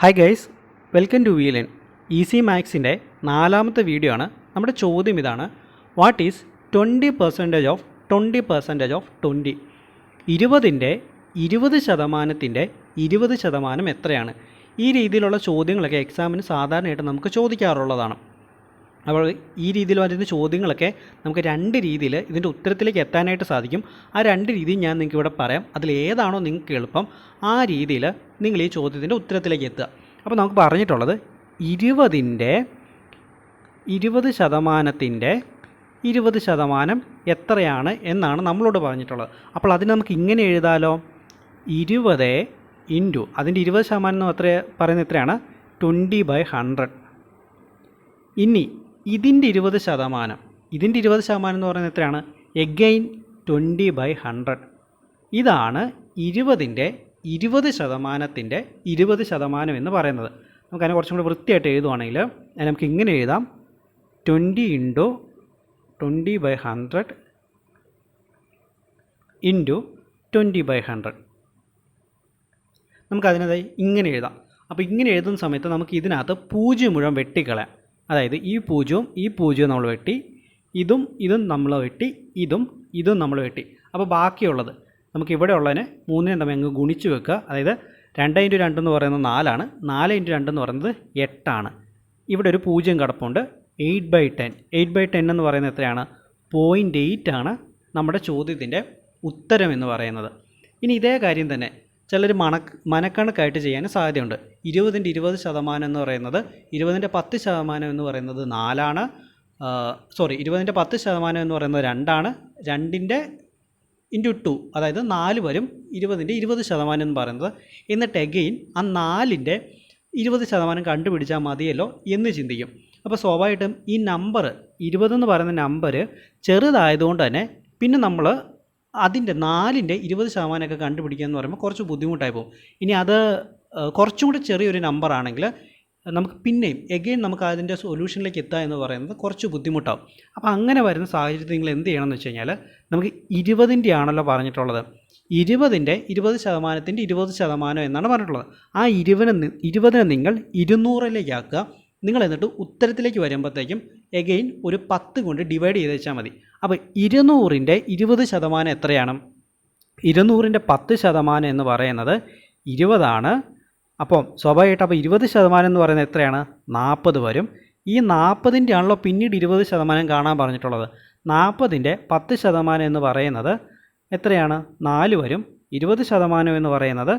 Hi guys, welcome to വീലൻ. Easy മാത്സിൻ്റെ നാലാമത്തെ വീഡിയോ ആണ്. നമ്മുടെ ചോദ്യം ഇതാണ്: വാട്ട് ഈസ് 20% ഓഫ് 20% ഓഫ് 20? 20ൻ്റെ 20%ത്തിൻ്റെ 20% എത്രയാണ്? ഈ രീതിയിലുള്ള ചോദ്യങ്ങളൊക്കെ എക്സാമിന് സാധാരണയായിട്ട് നമുക്ക് ചോദിക്കാറുള്ളതാണ്. അപ്പോൾ ഈ രീതിയിൽ വരുന്ന ചോദ്യങ്ങളൊക്കെ നമുക്ക് രണ്ട് രീതിയിൽ ഇതിൻ്റെ ഉത്തരത്തിലേക്ക് എത്താനായിട്ട് സാധിക്കും. ആ രണ്ട് രീതി ഞാൻ നിങ്ങൾക്ക് ഇവിടെ പറയാം. അതിലേതാണോ നിങ്ങൾക്ക് എളുപ്പം ആ രീതിയിൽ നിങ്ങൾ ഈ ചോദ്യത്തിൻ്റെ ഉത്തരത്തിലേക്ക് എത്തുക. അപ്പോൾ നമുക്ക് പറഞ്ഞിട്ടുള്ളത് 20ൻ്റെ 20%ത്തിൻ്റെ 20% എത്രയാണ് എന്നാണ് നമ്മളോട് പറഞ്ഞിട്ടുള്ളത്. അപ്പോൾ അതിന് നമുക്ക് ഇങ്ങനെ എഴുതാലോ: 20 ഇൻറ്റു അതിൻ്റെ 20% എത്ര പറയുന്നത് എത്രയാണ്? 20/100. ഇനി ഇതിൻ്റെ 20% എന്ന് പറയുന്നത് എത്രയാണ്? എഗെയിൻ 20/100. ഇതാണ് 20ൻ്റെ 20%ത്തിൻ്റെ 20% എന്ന് പറയുന്നത്. നമുക്കതിനെ കുറച്ചും കൂടി വൃത്തിയായിട്ട് എഴുതുവാണെങ്കിൽ നമുക്ക് ഇങ്ങനെ എഴുതാം: 20 ഇൻറ്റു 20/100 ഇൻറ്റു 20/100. നമുക്കതിനകത്ത് ഇങ്ങനെ എഴുതാം. അപ്പോൾ ഇങ്ങനെ എഴുതുന്ന സമയത്ത് നമുക്ക് ഇതിനകത്ത് 0 മുഴുവൻ വെട്ടിക്കളയാം. അതായത് ഈ പൂജ്യവും നമ്മൾ വെട്ടി, ഇതും നമ്മൾ വെട്ടി, ഇതും നമ്മൾ വെട്ടി. അപ്പോൾ ബാക്കിയുള്ളത് നമുക്ക് ഇവിടെ ഉള്ളതിനെ 3 തമ്മിൽ അങ്ങ് ഗുണിച്ച് വെക്കുക. അതായത് 2 × 2 എന്ന് പറയുന്നത് 4ആണ്, 4 × 2 എന്ന് പറയുന്നത് 8ആണ്. ഇവിടെ ഒരു 0 കിടപ്പുണ്ട്. 8/10. 8/10 എന്ന് പറയുന്നത് എത്രയാണ്? 0.8 ആണ് നമ്മുടെ ചോദ്യത്തിൻ്റെ ഉത്തരം എന്ന് പറയുന്നത്. ഇനി ഇതേ കാര്യം തന്നെ ചിലർ മനക്കണക്കായിട്ട് ചെയ്യാൻ സാധ്യതയുണ്ട്. 20ൻ്റെ 20% എന്ന് പറയുന്നത് 20ൻ്റെ 10% എന്ന് പറയുന്നത് 4ആണ്. 20ൻ്റെ 10% എന്ന് പറയുന്നത് 2ആണ്. 2ൻ്റെ ഇൻറ്റു 2 അതായത് 4 വരും 20ൻ്റെ 20% എന്ന് പറയുന്നത്. എന്നിട്ട് എഗെയിൻ ആ 4ൻ്റെ 20% കണ്ടുപിടിച്ചാൽ മതിയല്ലോ എന്ന് ചിന്തിക്കും. അപ്പോൾ സ്വാഭാവികമായിട്ടും ഈ നമ്പർ 20 എന്ന് പറയുന്ന നമ്പർ ചെറുതായതുകൊണ്ട് തന്നെ പിന്നെ നമ്മൾ അതിൻ്റെ 4ൻ്റെ 20% കണ്ടുപിടിക്കുക എന്ന് പറയുമ്പോൾ കുറച്ച് ബുദ്ധിമുട്ടായി പോകും. ഇനി അത് കുറച്ചും കൂടി ചെറിയൊരു നമ്പർ ആണെങ്കിൽ നമുക്ക് പിന്നെയും എഗെയിൻ നമുക്ക് അതിൻ്റെ സൊല്യൂഷനിലേക്ക് എത്തുക എന്ന് പറയുന്നത് കുറച്ച് ബുദ്ധിമുട്ടാവും. അപ്പോൾ അങ്ങനെ വരുന്ന സാഹചര്യത്തിൽ നിങ്ങൾ എന്ത് ചെയ്യണമെന്ന് വെച്ച് കഴിഞ്ഞാൽ, നമുക്ക് 20ൻ്റെ ആണല്ലോ പറഞ്ഞിട്ടുള്ളത്, 20ൻ്റെ 20%ത്തിൻ്റെ 20% എന്നാണ് പറഞ്ഞിട്ടുള്ളത്. ആ 20നെ നിങ്ങൾ 200ലേക്ക് ആക്കുക. നിങ്ങൾ എന്നിട്ട് ഉത്തരത്തിലേക്ക് വരുമ്പോഴത്തേക്കും എഗെയിൻ ഒരു 10 കൊണ്ട് ഡിവൈഡ് ചെയ്ത് വെച്ചാൽ മതി. അപ്പോൾ 200ൻ്റെ 20% എത്രയാണ്? 200ൻ്റെ 10% എന്ന് പറയുന്നത് 20ആണ്. അപ്പോൾ സ്വാഭാവികമായിട്ട് അപ്പോൾ 20% എന്ന് പറയുന്നത് എത്രയാണ്? 40 വരും. ഈ 40ൻ്റെ ആണല്ലോ പിന്നീട് 20% കാണാൻ പറഞ്ഞിട്ടുള്ളത്. 40ൻ്റെ 10% എന്ന് പറയുന്നത് എത്രയാണ്? 4 വരും. 20% എന്ന് പറയുന്നത്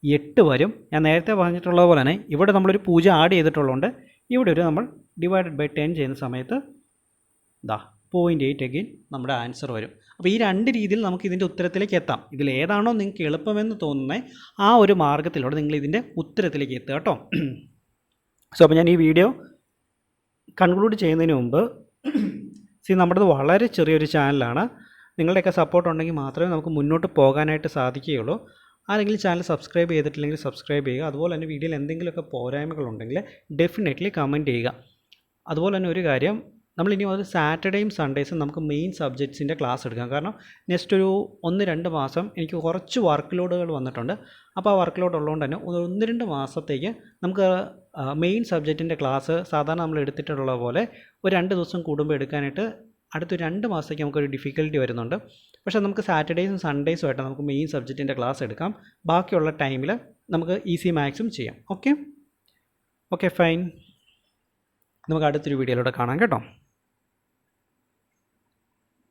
8 വരും. ഞാൻ നേരത്തെ പറഞ്ഞിട്ടുള്ളത് പോലെ തന്നെ ഇവിടെ നമ്മളൊരു 0 ആഡ് ചെയ്തിട്ടുള്ളതുകൊണ്ട് ഇവിടെ ഒരു നമ്മൾ ÷ 10 ചെയ്യുന്ന സമയത്ത് 0.8 എഗെയിൻ നമ്മുടെ ആൻസർ വരും. അപ്പോൾ ഈ രണ്ട് രീതിയിൽ നമുക്ക് ഇതിൻ്റെ ഉത്തരത്തിലേക്ക് എത്താം. ഇതിലേതാണോ നിങ്ങൾക്ക് എളുപ്പമെന്ന് തോന്നുന്നത് ആ ഒരു മാർഗ്ഗത്തിലൂടെ നിങ്ങൾ ഇതിൻ്റെ ഉത്തരത്തിലേക്ക് എത്തുക കേട്ടോ. അപ്പോൾ ഞാൻ ഈ വീഡിയോ കൺക്ലൂഡ് ചെയ്യുന്നതിന് മുമ്പ് നമ്മുടേത് വളരെ ചെറിയൊരു ചാനലാണ്. നിങ്ങളുടെയൊക്കെ സപ്പോർട്ട് ഉണ്ടെങ്കിൽ മാത്രമേ നമുക്ക് മുന്നോട്ട് പോകാനായിട്ട് സാധിക്കുകയുള്ളൂ. ആരെങ്കിലും ചാനൽ സബ്സ്ക്രൈബ് ചെയ്തിട്ടില്ലെങ്കിൽ സബ്സ്ക്രൈബ് ചെയ്യുക. അതുപോലെ തന്നെ വീഡിയോയിൽ എന്തെങ്കിലുമൊക്കെ പോരായ്മകളുണ്ടെങ്കിൽ ഡെഫിനറ്റ്ലി കമൻറ്റ് ചെയ്യുക. അതുപോലെ തന്നെ ഒരു കാര്യം, നമ്മളിനി ഒരു സാറ്റർഡേയും സൺഡേസും നമുക്ക് മെയിൻ സബ്ജക്ട്സിൻ്റെ ക്ലാസ് എടുക്കാം. കാരണം നെക്സ്റ്റ് ഒരു 1-2 മാസം എനിക്ക് കുറച്ച് വർക്ക് ലോഡുകൾ വന്നിട്ടുണ്ട്. അപ്പോൾ ആ വർക്ക് ലോഡ് ഉള്ളതുകൊണ്ട് തന്നെ 1-2 മാസത്തേക്ക് നമുക്ക് മെയിൻ സബ്ജക്റ്റിൻ്റെ ക്ലാസ് സാധാരണ നമ്മൾ എടുത്തിട്ടുള്ള പോലെ ഒരു 2 ദിവസം കൂടുമ്പോൾ എടുക്കാനായിട്ട് അടുത്ത 2 മാസത്തേക്ക് നമുക്കൊരു ഡിഫിക്കൽറ്റി വരുന്നുണ്ട്. പക്ഷേ നമുക്ക് സാറ്റർഡേസും സൺഡേസും ആയിട്ട് നമുക്ക് മെയിൻ സബ്ജക്റ്റിൻ്റെ ക്ലാസ് എടുക്കാം. ബാക്കിയുള്ള ടൈമിൽ നമുക്ക് ഈസി മാത്സും ചെയ്യാം. Okay fine. നമുക്ക് അടുത്തൊരു വീഡിയോയിലൂടെ കാണാം കേട്ടോ.